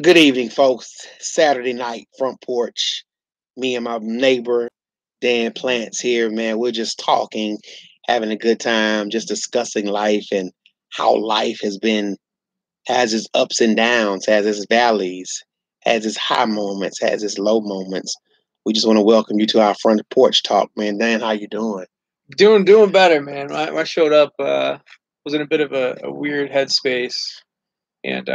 Good evening, folks. Saturday night, front porch. Me and my neighbor, Dan Plants here, man. We're just talking, having a good time, just discussing life and how life has its ups and downs, has its valleys, has its high moments, has its low moments. We just want to welcome you to our front porch talk, man. Dan, how you doing? Doing better, man. I showed up, was in a bit of a weird headspace, and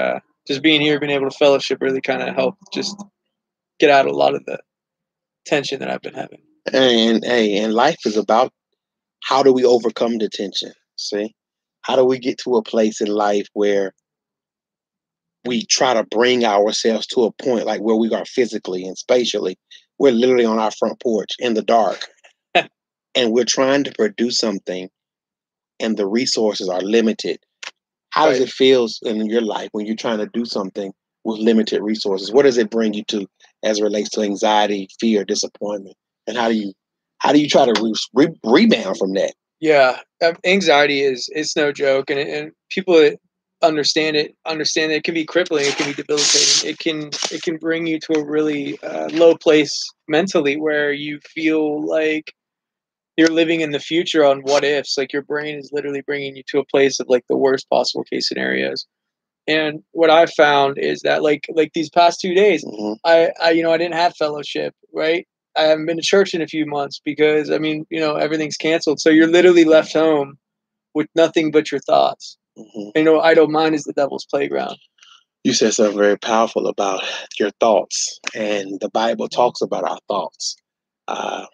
just being here, being able to fellowship, really kind of helped just get out a lot of the tension that I've been having. And life is about how do we overcome the tension? See? How do we get to a place in life where we try to bring ourselves to a point like where we are physically and spatially? We're literally on our front porch in the dark and we're trying to produce something and the resources are limited. How does Right. it feel in your life when you're trying to do something with limited resources? What does it bring you to as it relates to anxiety, fear, disappointment? And how do you try to rebound from that? Yeah, anxiety it's no joke, and people that understand that it can be crippling, it can be debilitating, it can bring you to a really low place mentally where you feel like you're living in the future on what ifs. Like your brain is literally bringing you to a place of like the worst possible case scenarios. And what I found is that like these past 2 days, Hmm. I didn't have fellowship, right? I haven't been to church in a few months because everything's canceled. So you're literally left home with nothing but your thoughts. Hmm. And, idle mind is the devil's playground. You said something very powerful about your thoughts, and the Bible talks about our thoughts. Uh,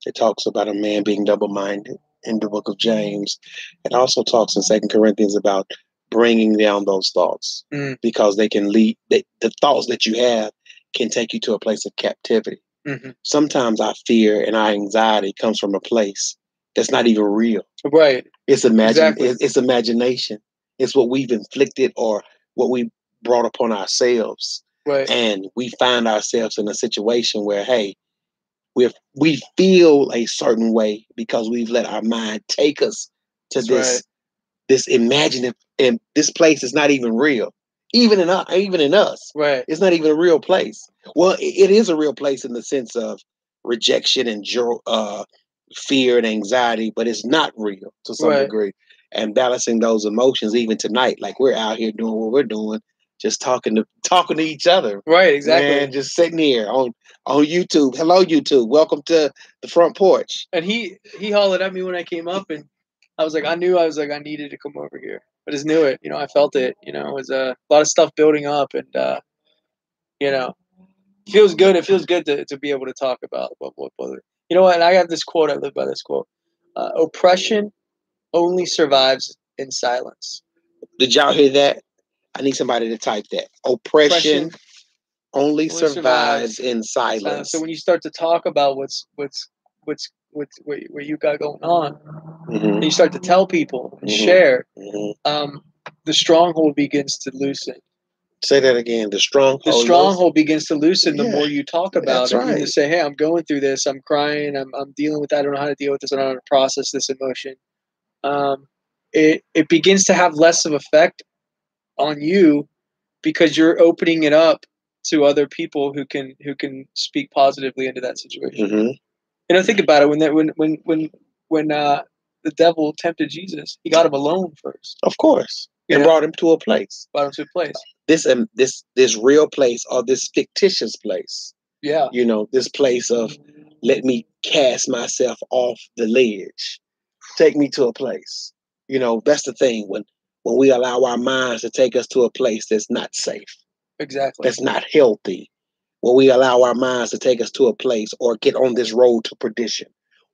it talks about a man being double-minded in the book of James. It also talks in Second Corinthians about bringing down those thoughts Mm, because they can lead. The thoughts that you have can take you to a place of captivity. hmm. Sometimes our fear and our anxiety comes from a place that's not even real. Right. Exactly. It's imagination. It's what we've inflicted or what we brought upon ourselves. Right. And we find ourselves in a situation where, hey, we feel a certain way because we've let our mind take us to That's right. this imaginative, and this place is not even real. Even in us, Right. it's not even a real place. Well, it is a real place in the sense of rejection and fear and anxiety, but it's not real to some Right. degree. And balancing those emotions, even tonight, like we're out here doing what we're doing, just talking to each other, Right. Exactly. man, just sitting here on YouTube. Hello, YouTube. Welcome to the front porch. And he hollered at me when I came up, and I needed to come over here. I just knew it. I felt it. It was a lot of stuff building up, and you know, feels good. It feels good to be able to talk about what. And I have this quote. I live by this quote. Oppression only survives in silence. Did y'all hear that? I need somebody to type that. Oppression Oppression only only survives survives in in silence. So silence. when you start to talk about what you got going on, Hmm. and you start to tell people and Hmm. share, Hmm. um, the stronghold begins to loosen. Say that again. The The stronghold was. stronghold begins to loosen the Yeah, more you talk about that's it. You right. just say, "Hey, I'm going through this. I'm crying. I'm dealing with. I don't know how to deal with this. I don't know how to process this emotion." Um, it begins to have less of effect on you because you're opening it up to other people who can speak positively into that situation. Hmm. Think about it. When the devil tempted Jesus, he got him alone first. Of course, You and know, brought him to a place. brought him to a place. This real place or this fictitious place. Yeah. This place of let me cast myself off the ledge. Take me to a place. That's the thing when we allow our minds to take us to a place that's not safe, Exactly. that's not healthy, when we allow our minds to take us to a place or get on this road to perdition,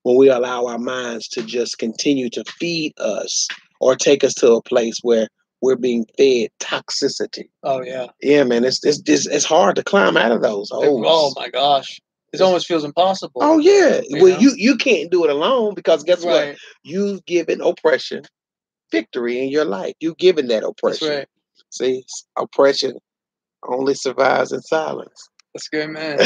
when we allow our minds to just continue to feed us or take us to a place where we're being fed toxicity. Oh yeah. Yeah, man, it's hard to climb out of those Oh holes. my gosh. It It's, almost feels impossible. oh yeah, You well know? you can't do it alone because guess what? Right. You've given oppression victory in your life. You've given that That's oppression. right. See, oppression only survives in silence. That's good, man.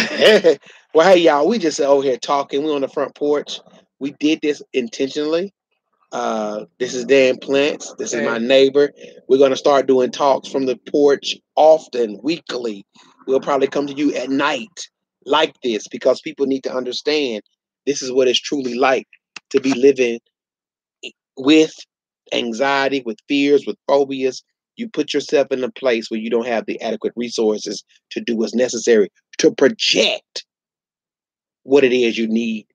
Well, hey y'all, we just over here talking. We're on the front porch. We did this intentionally. This is Dan Plants. This is my Hey, neighbor. We're going to start doing talks from the porch often, weekly. We'll probably come to you at night like this because people need to understand this is what it's truly like to be living with anxiety, with fears, with phobias. You put yourself in a place where you don't have the adequate resources to do what's necessary to project what it is you need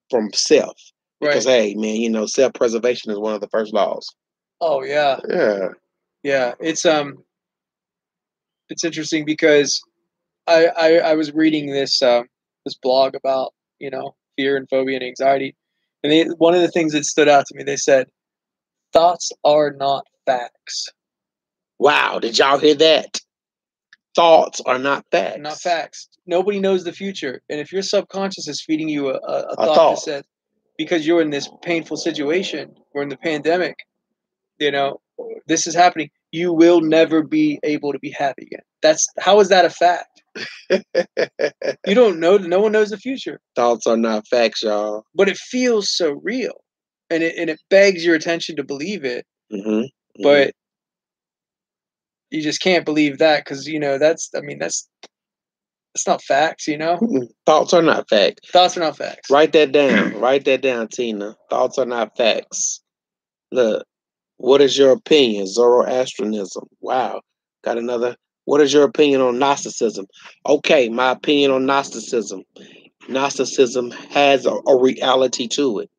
from self. Because, right. hey, man, self preservation is one of the first laws. Oh yeah, Yeah. yeah. It's interesting because I was reading this blog about fear and phobia and anxiety, and one of the things that stood out to me, they said thoughts are not facts. Wow. Did y'all hear that? Thoughts are not Not facts. facts. Nobody knows the future, and if your subconscious is feeding you a A thought that thought. says because you're in this painful situation, we're in the pandemic, you know, this is happening, you will never be able to be happy again. That's how is that a fact? You don't know. No one knows the future, Thoughts are not facts, y'all. but it feels so real, and it begs your attention to believe it. Mm-hmm. Mm-hmm. But you just can't believe that because that's that's not facts. Thoughts are not facts. Thoughts are not facts. Write that down. Write that down, Tina. Thoughts are not facts. Look, what is your opinion? Zoroastrianism. Wow. Got another. What is your opinion on Gnosticism? Okay, my opinion on Gnosticism. Gnosticism has a reality to it.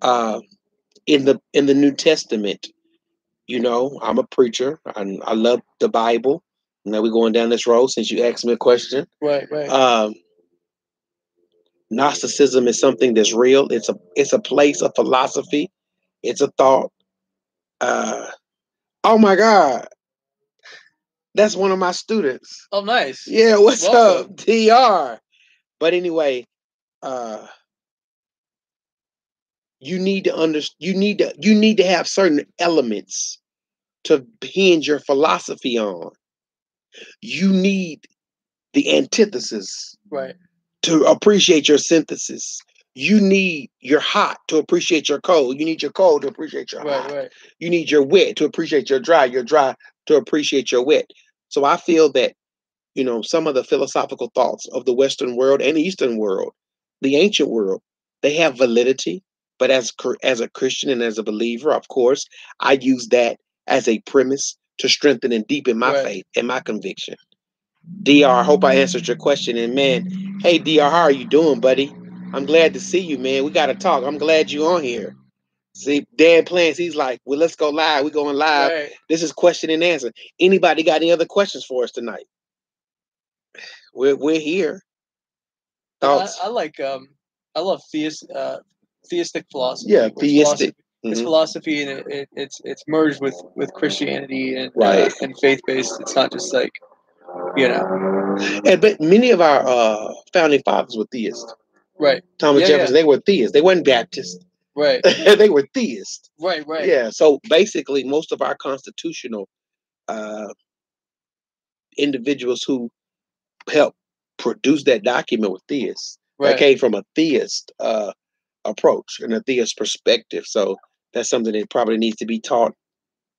Uh, in the New Testament, I'm a preacher. I love the Bible. Now we're going down this road since you asked me a question. Right, right. Um, Gnosticism is something that's real. It's a place, a philosophy. It's a thought. Uh, oh my God, that's one of my students. Oh, nice. Yeah, what's Welcome. up, Dr. But anyway, uh, you need to have certain elements to hinge your philosophy on. You need the antithesis Right, to appreciate your synthesis. You need your hot to appreciate your cold. You need your cold to appreciate your right, hot. right. You need your wet to appreciate your dry to appreciate your wet. So I feel that, some of the philosophical thoughts of the Western world and Eastern world, the ancient world, they have validity. But as a Christian and as a believer, of course, I use that as a premise to strengthen and deepen my Right. faith and my conviction. Dr. Hope I answered your question. And man, hey Dr. How are you doing, buddy? I'm glad to see you, man. We gotta talk. I'm glad you on here. See, Dan Plans, he's like, well, let's go live. We're going live. Right. This is question and answer. Anybody got any other questions for us tonight? We're here. Thoughts? I like I love theistic philosophy, Yeah, where theistic. it's Hmm. philosophy and it's merged with Christianity Right. and faith based. It's not just like you know And but many of our founding fathers were theists. right. Thomas Yeah, yeah. Jefferson, they were theists. They weren't Baptist. Right, They were theists. right, right, Yeah. So basically, most of our constitutional uh, individuals who helped produce that document were theists. That right. came from a theist approach and a theist perspective. So that's something that probably needs to be taught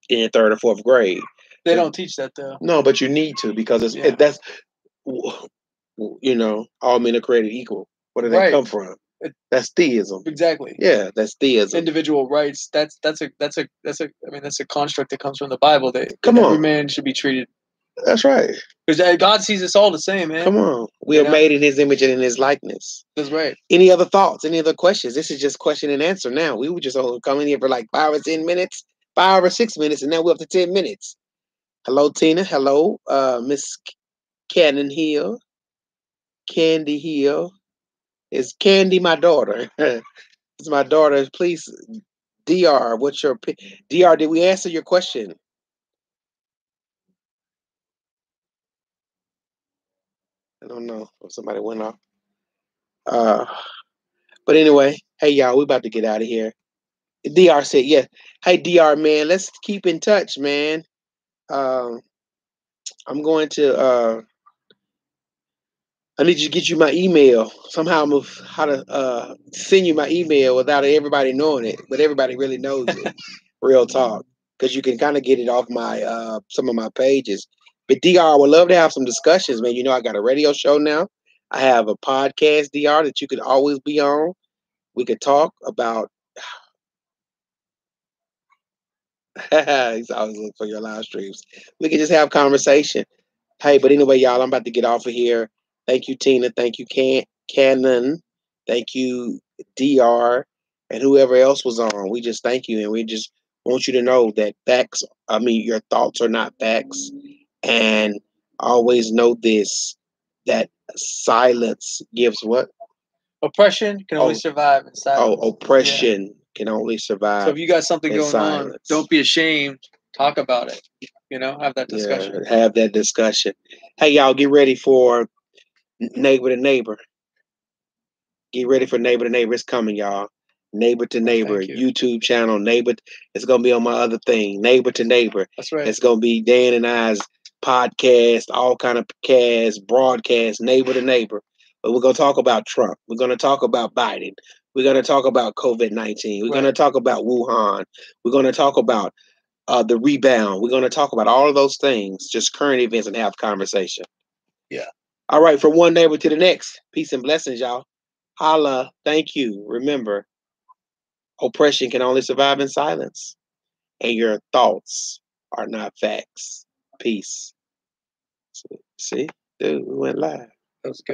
in third or fourth grade. They don't teach that though. No, but you need to because Yeah. that's all men are created equal. Where do they Right. come from? That's theism. Exactly. Yeah, that's theism. Individual rights. I mean, that's a construct that comes from the Bible that Come every on, man should be treated that's right. because God sees us all the same, man. Come on, we You are know, made in His image and in His likeness. that's right. Any other thoughts? Any other questions? This is just question and answer. Now we were just coming here for like 5 or 10 minutes, 5 or 6 minutes, and now we're up to 10 minutes. Hello, Tina. Hello, Miss Cannon Hill. Candy Hill. Is Candy my daughter? It's my daughter. Please, Dr. What's your Dr. Did we answer your question? I don't know. Somebody went off. Uh, but anyway, hey y'all, we about to get out of here. Dr. said, yeah. Hey Dr. man, let's keep in touch, man. Um, I'm going to I need you to get you my email. Somehow I'm how to send you my email without everybody knowing it, but everybody really knows it. Real talk, because you can kind of get it off my some of my pages. But Dr, I would love to have some discussions, man. You know, I got a radio show now. I have a podcast, Dr, that you could always be on. We could talk about. He's always looking for your live streams. We can just have conversation. Hey, but anyway, y'all, I'm about to get off of here. Thank you, Tina. Thank you, Cannon. Thank you, Dr. And whoever else was on. We just thank you, and we just want you to know that facts. I mean, your thoughts are not facts, and always know this: that silence gives what? Oppression can only Oh, survive in silence. oppression can only So survive if you got something in going on, silence. don't be ashamed. Talk about it. You know, have that discussion. Yeah, have that discussion. Hey, y'all, get ready for neighbor to neighbor. Get ready for neighbor to neighbor. It's coming, y'all. Neighbor to neighbor, Thank you. YouTube channel. Neighbor. It's gonna be on my other thing. Neighbor to neighbor. That's right. It's gonna be Dan and I's podcast, all kind of podcasts, broadcast, neighbor to neighbor. But we're gonna talk about Trump. We're gonna talk about Biden. We're gonna talk about COVID-19. We're gonna talk about Wuhan. We're gonna talk about the rebound. We're gonna talk about all of those things, just current events, and have conversation. Yeah. All right, from one neighbor to the next. Peace and blessings, y'all. Holla. Thank you. Remember, oppression can only survive in silence, and your thoughts are not facts. Peace. See, dude, we went live. That was good.